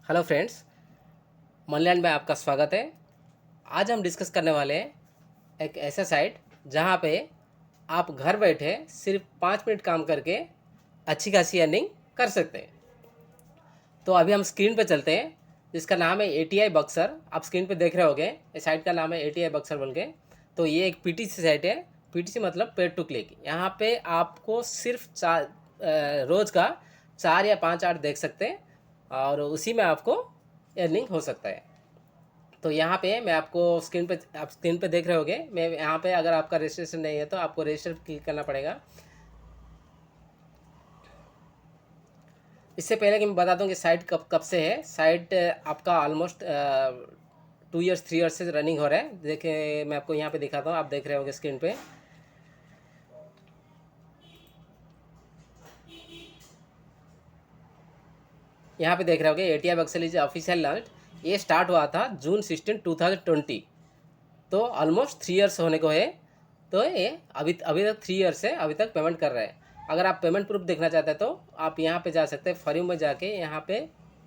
Hello friends, मनलैंड में आपका स्वागत है। आज हम डिस्कस करने वाले हैं एक ऐसा साइट जहां पे आप घर बैठे सिर्फ 5 मिनट काम करके अच्छी खासी अर्निंग कर सकते हैं। तो अभी हम स्क्रीन पे चलते हैं, जिसका नाम है एटीआई बक्सर। आप स्क्रीन पे देख रहे होंगे, इस साइट का नाम है एटीआई बक्सर बोल के। तो ये एक पीटीसी साइट है। पीटीसी मतलब पेड टू क्लिक। यहाँ पे आपको सिर्फ रोज़ का 4 या 5 आर्ट देख सकते हैं और उसी में आपको अर्निंग हो सकता है। तो यहाँ पे मैं आपको आप स्क्रीन पे देख रहे होगे। मैं यहाँ पे अगर आपका रजिस्ट्रेशन नहीं है तो आपको रजिस्टर क्लिक करना पड़ेगा। इससे पहले कि मैं बता दूं कि साइट कब कब से है। साइट आपका ऑलमोस्ट 2 इयर्स 3 इयर्स से रनिंग हो रहा है। देखिए, मैं आपको यहाँ पे दिखाता हूँ, आप देख रहे होगे स्क्रीन पे। यहाँ पे देख रहे होगे ATI Buxar is official launch. ये स्टार्ट हुआ था जून 16 2020। तो ऑलमोस्ट 3 इयर्स होने को है। तो ये अभी अभी तक 3 इयर्स से अभी तक पेमेंट कर रहे हैं। अगर आप पेमेंट प्रूफ देखना चाहते हैं तो आप यहाँ पे जा सकते हैं, फॉर यू में जाके यहाँ पे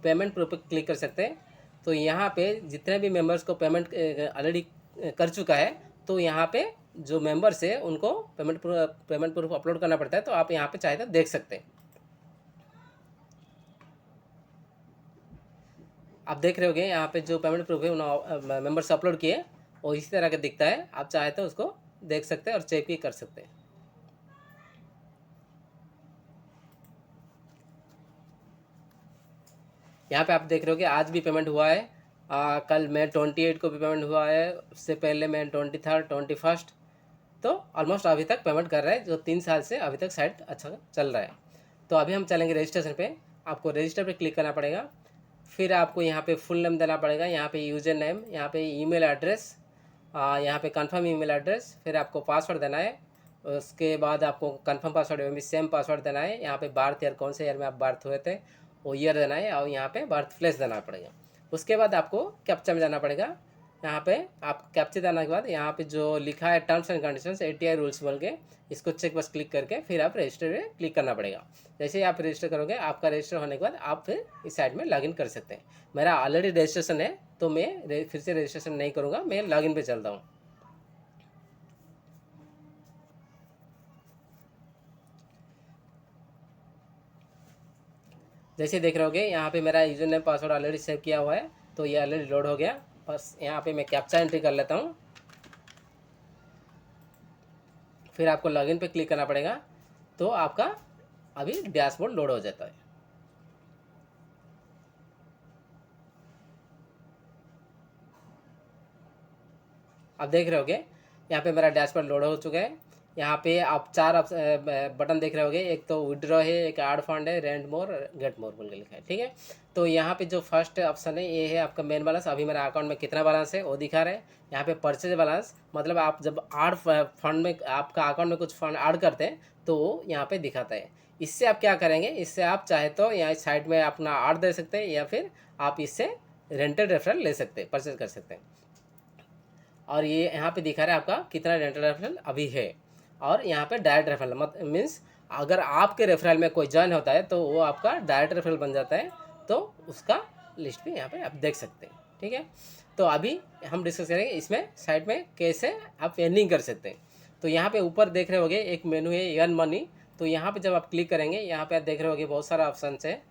पेमेंट प्रूफ पे क्लिक कर सकते हैं। तो यहाँ पे जितने भी मेंबर्स को पेमेंट ऑलरेडी कर चुका है, तो यहाँ पे जो मेंबर्स है उनको पेमेंट प्रूफ अपलोड करना पड़ता है। तो आप यहाँ पे चाहे तो देख सकते हैं। आप देख रहे होगे यहाँ पे जो पेमेंट प्रूफ है उन्होंने मेंबर्स अपलोड किए, वो इसी तरह का दिखता है। आप चाहे तो उसको देख सकते हैं और चेक भी कर सकते हैं। यहाँ पे आप देख रहे हो कि आज भी पेमेंट हुआ है। कल मई 28 को भी पेमेंट हुआ है, उससे पहले मई 23, 21। तो ऑलमोस्ट अभी तक पेमेंट कर रहा है, जो 3 साल से अभी तक साइट अच्छा चल रहा है। तो अभी हम चलेंगे रजिस्ट्रेशन पे। आपको रजिस्टर पे क्लिक करना पड़ेगा। फिर आपको यहाँ पे फुल नेम देना पड़ेगा, यहाँ पे यूज़र नेम, यहाँ पे ईमेल एड्रेस, यहाँ पे कंफर्म ईमेल एड्रेस। फिर आपको पासवर्ड देना है। उसके बाद आपको कंफर्म पासवर्ड में भी सेम पासवर्ड देना है। यहाँ पे बार्थ ईयर, कौन से ईयर में आप बर्थ हुए थे वो ईयर देना है, और यहाँ पे बर्थ प्लेस देना पड़ेगा। उसके बाद आपको कैप्चा में जाना पड़ेगा। यहाँ पे आप कैप्चा देने के बाद यहाँ पे जो लिखा है terms and conditions ATI rules बोल के, इसको चेक बस क्लिक करके फिर आप रजिस्टर पे क्लिक करना पड़ेगा। जैसे ही आप रजिस्टर करोगे, आपका रजिस्टर होने के बाद आप फिर इस साइट में लॉगिन कर सकते हैं। मेरा ऑलरेडी रजिस्ट्रेशन है, तो मैं फिर से रजिस्ट्रेशन नहीं करूँगा, मैं लॉगिन पे चलता हूँ। जैसे देख रहे होगे, यहाँ पे मेरा user name password already save किया हुआ है, तो ये ऑलरेडी लोड हो गया। बस यहाँ पे मैं कैप्चा एंट्री कर लेता हूँ। फिर आपको लॉगिन पे क्लिक करना पड़ेगा। तो आपका अभी डैशबोर्ड लोड हो जाता है। आप देख रहे होगे यहाँ पे मेरा डैशबोर्ड लोड हो चुका है। यहाँ पे आप 4 बटन देख रहे होगे। एक तो विड्रॉ है, एक ऐड फंड है, रेंट मोर, गेट मोर बोल के लिखा है, ठीक है। तो यहाँ पे जो फर्स्ट ऑप्शन है ये है आपका मेन बैलेंस। अभी मेरा अकाउंट में कितना बैलेंस है वो दिखा रहा है। यहाँ पे परचेज बैलेंस मतलब आप जब ऐड फंड में आपका अकाउंट में कुछ फंड ऐड करते हैं तो वो यहाँ पे दिखाता है। इससे आप क्या करेंगे, इससे आप चाहे तो यहाँ साइड में अपना ऐड दे सकते हैं, या फिर आप इससे रेंटेड रेफरल ले सकते हैं, परचेज कर सकते हैं। और ये यहाँ पे दिखा रहा है आपका कितना रेंटल रेफरल अभी है। और यहाँ पे डायरेक्ट रेफरल मीन्स अगर आपके रेफरल में कोई ज्वाइन होता है तो वो आपका डायरेक्ट रेफरल बन जाता है। तो उसका लिस्ट भी यहाँ पे आप देख सकते हैं, ठीक है। तो अभी हम डिस्कस करेंगे इसमें साइट में कैसे आप अर्निंग कर सकते हैं। तो यहाँ पे ऊपर देख रहे होगे एक मेनू है अर्न मनी। तो यहाँ पे जब आप क्लिक करेंगे, यहाँ पे आप देख रहे होगे बहुत सारा ऑप्शन है।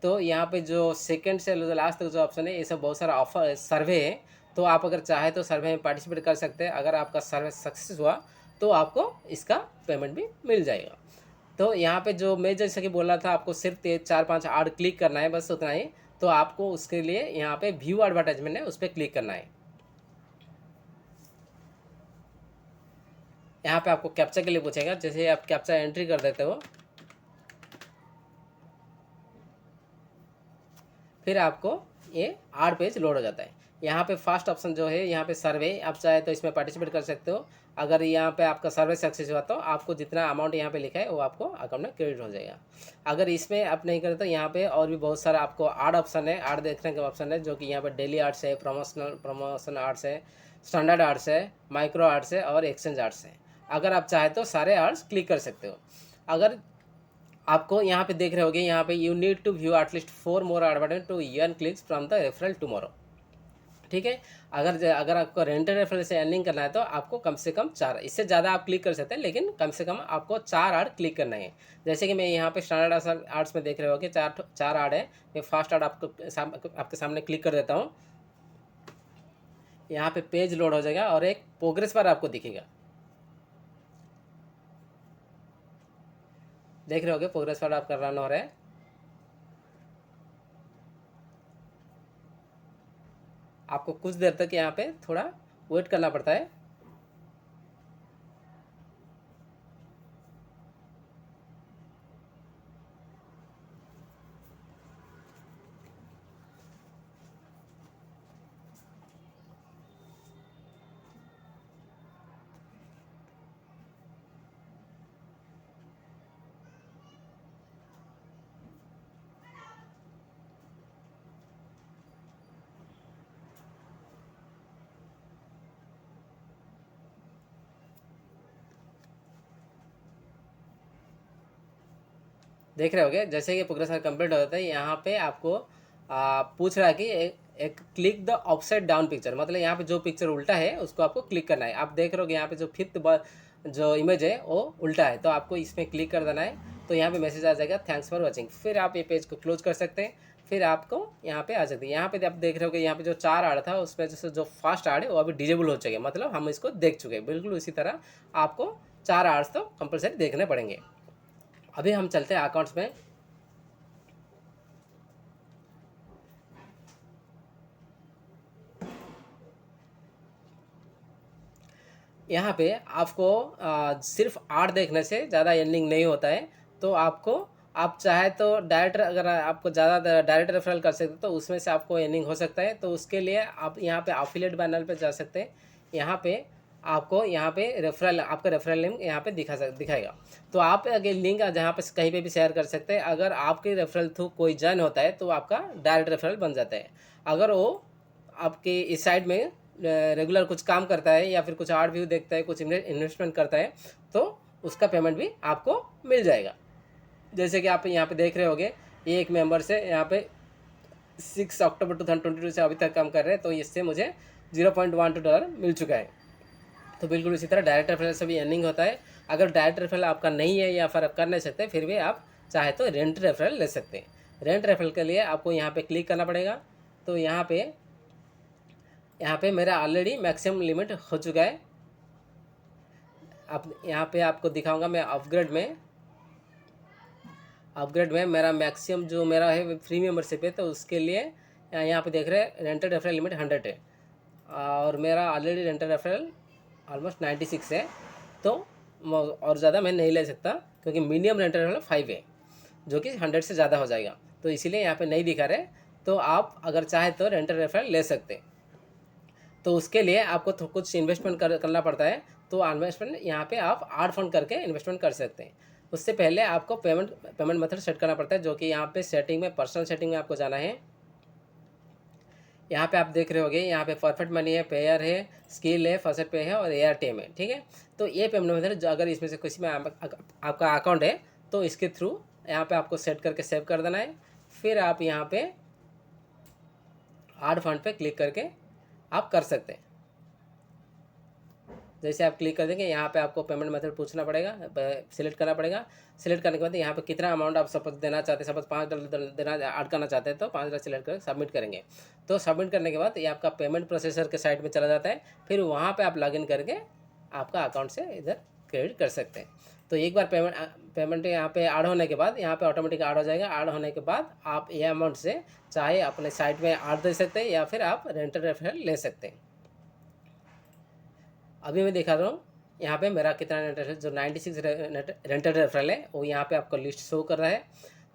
तो यहाँ पे जो सेकंड से लास्ट तक जो ऑप्शन है, ये सब बहुत सारा ऑफर सर्वे है। तो आप अगर चाहे तो सर्वे में पार्टिसिपेट कर सकते हैं। अगर आपका सर्वे सक्सेस हुआ तो आपको इसका पेमेंट भी मिल जाएगा। तो यहाँ पे जो मैं जैसे कि बोल रहा था, आपको सिर्फ 4-5 ऐड क्लिक करना है, बस उतना ही। तो आपको उसके लिए यहाँ पे व्यू एडवर्टाइजमेंट है, उस पर क्लिक करना है। यहाँ पे आपको कैप्चा के लिए पूछेगा। जैसे आप कैप्चा एंट्री कर देते हो, फिर आपको ये 8 पेज लोड हो जाता है। यहाँ पे फर्स्ट ऑप्शन जो है, यहाँ पे सर्वे, आप चाहे तो इसमें पार्टिसिपेट कर सकते हो। अगर यहाँ पे आपका सर्वे सक्सेस हुआ तो आपको जितना अमाउंट यहाँ पे लिखा है वो आपको अकाउंट में क्रेडिट हो जाएगा। अगर इसमें आप नहीं करें तो यहाँ पे और भी बहुत सारा आपको आर्ट ऑप्शन है, आर्ट देखने का ऑप्शन है, जो कि यहाँ पे डेली आर्ट्स है, प्रमोशन आर्ट्स है, स्टैंडर्ड आर्ट्स है, माइक्रो आर्ट्स है और एक्सचेंज आर्ट्स है। अगर आप चाहे तो सारे आर्ट्स क्लिक कर सकते हो। अगर आपको यहाँ पे देख रहे होगे, यहाँ पे you need to view at least 4 more advertisement to earn clicks from the referral tomorrow. ठीक है, अगर आपको रेंटल रेफरल से अर्निंग करना है तो आपको कम से कम 4, इससे ज़्यादा आप क्लिक कर सकते हैं, लेकिन कम से कम आपको 4 आड क्लिक करना है। जैसे कि मैं यहाँ पे स्टैंडर्ड आर्ट्स में देख रहे हो कि 4 आड है। मैं फर्स्ट आड आपके सामने क्लिक कर देता हूँ। यहाँ पे पेज लोड हो जाएगा और एक प्रोग्रेस बार आपको दिखेगा। देख रहे होगे प्रोग्रेस बार आपका रन हो रहा है। आपको कुछ देर तक यहाँ पे थोड़ा वेट करना पड़ता है। देख रहे होगे जैसे कि प्रोग्रेस कंप्लीट हो जाता है, यहाँ पे आपको पूछ रहा है कि एक click the upside down picture, मतलब यहाँ पे जो पिक्चर उल्टा है उसको आपको क्लिक करना है। आप देख रहे हो यहाँ पे जो फिफ्थ जो इमेज है वो उल्टा है, तो आपको इसमें क्लिक कर देना है। तो यहाँ पे मैसेज आ जाएगा थैंक्स फॉर वॉचिंग। फिर आप ये पेज को क्लोज कर सकते हैं। फिर आपको यहाँ पे आ सकते हैं। यहाँ पे आप देख रहे हो कि यहाँ पे जो 4 आड़ था उसमें जो फर्स्ट आड़ है वो अभी डिजेबल हो चुके, मतलब हम इसको देख चुके हैं। बिल्कुल उसी तरह आपको 4 आर्ट्स तो कंपलसरी देखने पड़ेंगे। अभी हम चलते हैं अकाउंट्स में। यहाँ पे आपको सिर्फ आर्ट देखने से ज़्यादा अर्निंग नहीं होता है। तो आप चाहे तो डायरेक्ट, अगर आपको ज़्यादा डायरेक्ट रेफरल कर सकते तो उसमें से आपको अर्निंग हो सकता है। तो उसके लिए आप यहाँ पे एफिलिएट बैनर पे जा सकते हैं। यहाँ पे आपको यहाँ पे रेफरल, आपका रेफरल लिंक यहाँ पे दिखाएगा। तो आप अगर लिंक जहाँ पे कहीं पे भी शेयर कर सकते हैं। अगर आपके रेफरल थ्रू कोई जॉइन होता है तो आपका डायरेक्ट रेफरल बन जाता है। अगर वो आपके इस साइड में रेगुलर कुछ काम करता है या फिर कुछ आर्ट व्यू देखता है, कुछ इन्वेस्टमेंट करता है, तो उसका पेमेंट भी आपको मिल जाएगा। जैसे कि आप यहाँ पे देख रहे होगे, ये एक मेंबर से यहाँ पे 6 अक्टूबर 2022 से अभी तक काम कर रहे हैं, तो इससे मुझे $0.12 मिल चुका है। तो बिल्कुल इसी तरह डायरेक्ट रेफरल से भी अर्निंग होता है। अगर डायरेक्ट रेफरल आपका नहीं है या फिर आप कर नहीं सकते, फिर भी आप चाहे तो रेंट रेफरल ले सकते हैं। रेंट रेफरल के लिए आपको यहाँ पे क्लिक करना पड़ेगा। तो यहाँ पे मेरा ऑलरेडी मैक्सिमम लिमिट हो चुका है। अब यहाँ पे आपको दिखाऊंगा मैं अपग्रेड में मेरा मैक्सिमम जो मेरा है फ्री मेंबरशिप है, तो उसके लिए यहाँ पे देख रहे हैं रेंटल रेफरल लिमिट 100 है और मेरा ऑलरेडी रेंटल रेफरल ऑलमोस्ट 96 है। तो और ज़्यादा मैं नहीं ले सकता क्योंकि मिनिमम रेंटल रेफरल 5 है, जो कि 100 से ज़्यादा हो जाएगा। तो इसीलिए यहाँ पे नहीं दिखा रहे। तो आप अगर चाहे तो रेंटल रेफरल ले सकते हैं। तो उसके लिए आपको तो कुछ इन्वेस्टमेंट करना पड़ता है। तो इन्वेस्टमेंट यहाँ पे आप आड फंड करके इन्वेस्टमेंट कर सकते हैं। उससे पहले आपको पेमेंट मेथड सेट करना पड़ता है, जो कि यहाँ पे सेटिंग में, पर्सनल सेटिंग में आपको जाना है। यहाँ पे आप देख रहे होगे, यहाँ पे परफेक्ट मनी है, पेयर है, स्किल है, फर्स्ट पे है और एयरटेम है। ठीक है, तो ये पेमेंट मेथड अगर इसमें से किसी में आपका अकाउंट है तो इसके थ्रू यहाँ पे आपको सेट करके सेव कर देना है। फिर आप यहाँ पे आड फंड पे क्लिक करके आप कर सकते हैं। जैसे आप क्लिक कर देंगे, यहाँ पे आपको पेमेंट मेथड पूछना पड़ेगा, सिलेक्ट करना पड़ेगा। सिलेक्ट करने के बाद यहाँ पे कितना अमाउंट आप सपोज देना चाहते हैं, सपोज $5 देना ऐड करना चाहते हैं तो $5 सिलेक्ट करके सबमिट करेंगे। तो सबमिट करने के बाद ये आपका पेमेंट प्रोसेसर के साइट में चला जाता है। फिर वहाँ पर आप लॉगिन करके आपका अकाउंट से इधर क्रेडिट कर सकते हैं। तो एक बार पेमेंट यहाँ पे ऐड होने के बाद यहाँ पे ऑटोमेटिक ऐड हो जाएगा। ऐड होने के बाद आप ये अमाउंट से चाहे अपने साइट में ऐड दे सकते हैं या फिर आप रेंटल रेफरल ले सकते हैं। अभी मैं दिखा रहा हूँ यहाँ पे मेरा कितना रेंटल, जो 96 रेंटल रेफरल है वो यहाँ पे आपको लिस्ट शो कर रहा है।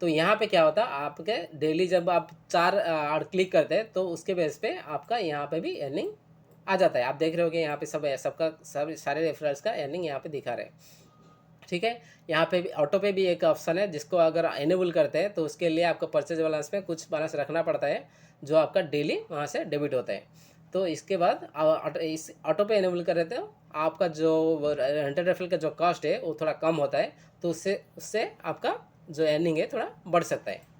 तो यहाँ पे क्या होता है, आपके डेली जब आप 4 आड क्लिक करते हैं तो उसके बेस पे आपका यहाँ पे भी अर्निंग आ जाता है। आप देख रहे हो कि यहाँ पे सब सारे रेफरल्स का अर्निंग यहाँ पे दिखा रहे हैं। ठीक है, यहाँ पे भी ऑटो पे भी एक ऑप्शन है, जिसको अगर इनेबल करते हैं तो उसके लिए आपको परचेज बैलेंस में कुछ बैलेंस रखना पड़ता है, जो आपका डेली वहाँ से डेबिट होता है। तो इसके बाद इस ऑटो पे इनेबल कर देते हो, आपका जो रेंटल रेफरल का जो कॉस्ट है वो थोड़ा कम होता है। तो उससे आपका जो अर्निंग है थोड़ा बढ़ सकता है।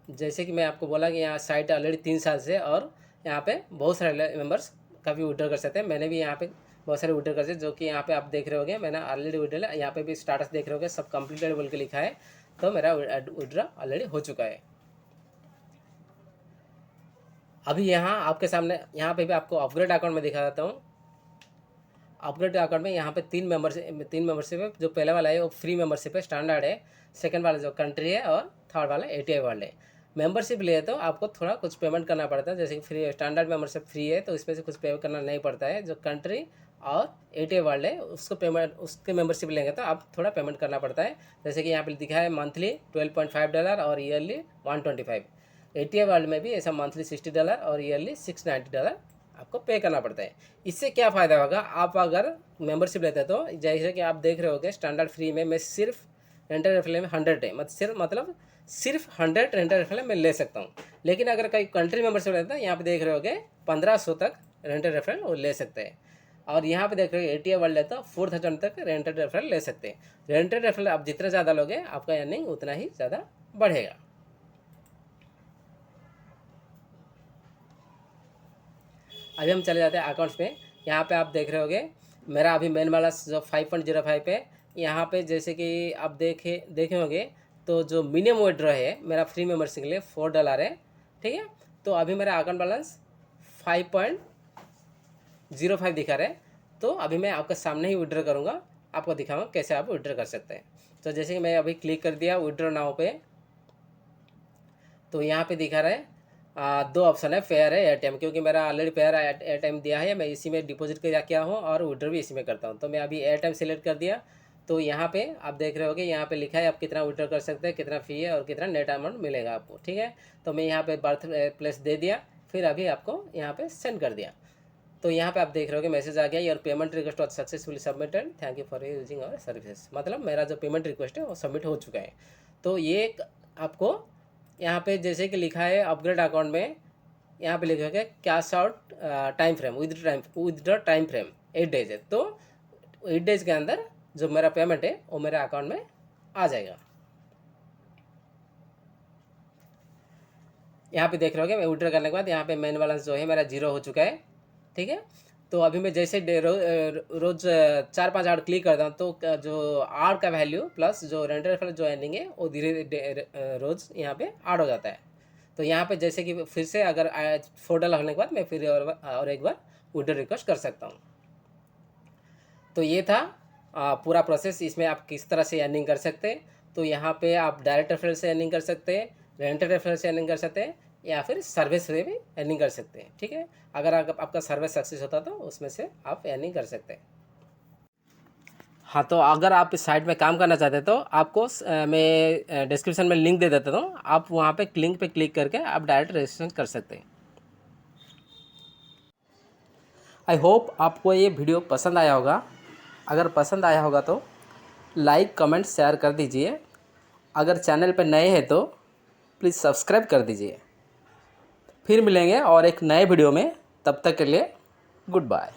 जैसे कि मैं आपको बोला कि यहाँ साइट ऑलरेडी 3 साल से, और यहाँ पे बहुत सारे मेंबर्स काफ़ी विड्रॉ कर सकते हैं। मैंने भी यहाँ पे बहुत सारे विड्रॉ कर सकते, जो कि यहाँ पे आप देख रहे होगे मैंने ऑलरेडी विड्रॉ, यहाँ पे भी स्टाटस देख रहे होगे सब कंप्लीटेड बोल के लिखा है, तो मेरा विड्रॉ ऑलरेडी हो चुका है। अभी यहाँ आपके सामने यहाँ पे भी आपको अपग्रेड अकाउंट में दिखा देता हूँ। अपग्रेड अकाउंट में यहाँ पे 3 मेंबरशिप है। जो पहले वाला है वो फ्री मेंबरशिप है, स्टैंडर्ड है। सेकंड वाला जो कंट्री है, और थर्ड वाला ATI वर्ल्ड है। मेंबरशिप लिए तो आपको थोड़ा कुछ पेमेंट करना पड़ता है, जैसे कि फ्री स्टैंडर्ड मेंबरशिप फ्री है तो इसमें से कुछ पे करना नहीं पड़ता है। जो कंट्री और ATI वर्ल्ड है उसको पेमेंट, उसके मेंबरशिप लेंगे तो आप थोड़ा पेमेंट करना पड़ता है। जैसे कि यहाँ पे दिखा है मंथली $12.5 और ईयरली $125। ATI वर्ल्ड में भी ऐसा मंथली $60 और ईयरली $690 आपको पे करना पड़ता है। इससे क्या फ़ायदा होगा, आप अगर मेंबरशिप लेते हैं तो जैसे कि आप देख रहे होगे स्टैंडर्ड फ्री में मैं सिर्फ रेंटल रेफरल में 100 है, सिर्फ 100 रेंटल रेफरल में ले सकता हूँ। लेकिन अगर कई कंट्री मेंबरशिप लेते हैं, यहाँ पे देख रहे होगे 1500 तक रेंटल रेफरल वो ले सकते हैं। और यहाँ पे देख रहे हो ATI वर्ल्ड लेता 4000 तक रेंटल रेफरल ले सकते हैं। रेंटल रेफरल आप जितना ज़्यादा लोगे आपका अर्निंग उतना ही ज़्यादा बढ़ेगा। अभी हम चले जाते हैं अकाउंट्स में। यहाँ पे आप देख रहे होगे मेरा अभी मेन बैलेंस जो 5.05 है। यहाँ पे जैसे कि आप देखे होंगे तो जो मिनिमम विड्रॉ है मेरा फ्री मेंबरशिप के लिए $4 है, ठीक है। तो अभी मेरा अकाउंट बैलेंस 5.05 दिखा रहा है। तो अभी मैं आपके सामने ही विड्रॉ करूँगा, आपको दिखाऊँगा कैसे आप विड्रॉ कर सकते हैं। तो जैसे कि मैं अभी क्लिक कर दिया विड्रॉ नाउ पे, तो यहाँ पे दिखा रहा है 2 ऑप्शन है, फेयर है, एयरटाइम। क्योंकि मेरा ऑलरेडी फेयर एयरटाइम दिया है, मैं इसी में डिपॉजिट किया हूँ और विड्रॉ भी इसी में करता हूँ। तो मैं अभी एयरटाइम सेलेक्ट कर दिया। तो यहाँ पे आप देख रहे होगे यहाँ पे लिखा है आप कितना विड्रॉ कर सकते हैं, कितना फ़ी है और कितना नेट अमाउंट मिलेगा आपको, ठीक है। तो मैं यहाँ पे बर्थ प्लेस दे दिया, फिर अभी आपको यहाँ पे सेंड कर दिया। तो यहाँ पे आप देख रहे होगे मैसेज आ गया, your payment request was successfully submitted, thank you for using our services. मतलब मेरा जो पेमेंट रिक्वेस्ट है वो सबमिट हो चुका है। तो ये आपको यहाँ पे जैसे कि लिखा है अपग्रेड अकाउंट में, यहाँ पे लिखा है cash out time frame withdraw time frame 8 days है। तो 8 डेज के अंदर जो मेरा पेमेंट है वो मेरे अकाउंट में आ जाएगा। यहाँ पे देख रहे होगे मैं विड्रॉ करने के बाद यहाँ पे मेन बैलेंस जो है मेरा 0 हो चुका है, ठीक है। तो अभी मैं जैसे रोज 4-5 आवर क्लिक करता हूँ तो जो आर का वैल्यू प्लस जो रेंटल रेफरल जो एंडिंग है वो धीरे रोज यहाँ पे ऐड हो जाता है। तो यहाँ पे जैसे कि फिर से अगर $4 होने के बाद मैं फिर और एक बार विड्रॉ रिक्वेस्ट कर सकता हूँ। तो ये था पूरा प्रोसेस। इसमें आप किस तरह से अर्निंग कर सकते हैं। तो यहाँ पे आप डायरेक्ट रेफरल से अर्निंग कर सकते हैं, रेंटल रेफरल से अर्निंग कर सकते हैं, या फिर सर्विस से भी अर्निंग कर सकते हैं, ठीक है। अगर आपका सर्विस सक्सेस होता तो उसमें से आप अर्निंग कर सकते हैं। हाँ, तो अगर आप इस साइट में काम करना चाहते हैं तो आपको मैं डिस्क्रिप्शन में लिंक दे देता हूँ, आप वहाँ पे लिंक पे क्लिक करके आप डायरेक्ट रजिस्ट्रेशन कर सकते हैं। आई होप आपको ये वीडियो पसंद आया होगा। अगर पसंद आया होगा तो लाइक कमेंट शेयर कर दीजिए। अगर चैनल पर नए हैं तो प्लीज़ सब्सक्राइब कर दीजिए। फिर मिलेंगे और एक नए वीडियो में, तब तक के लिए गुड बाय।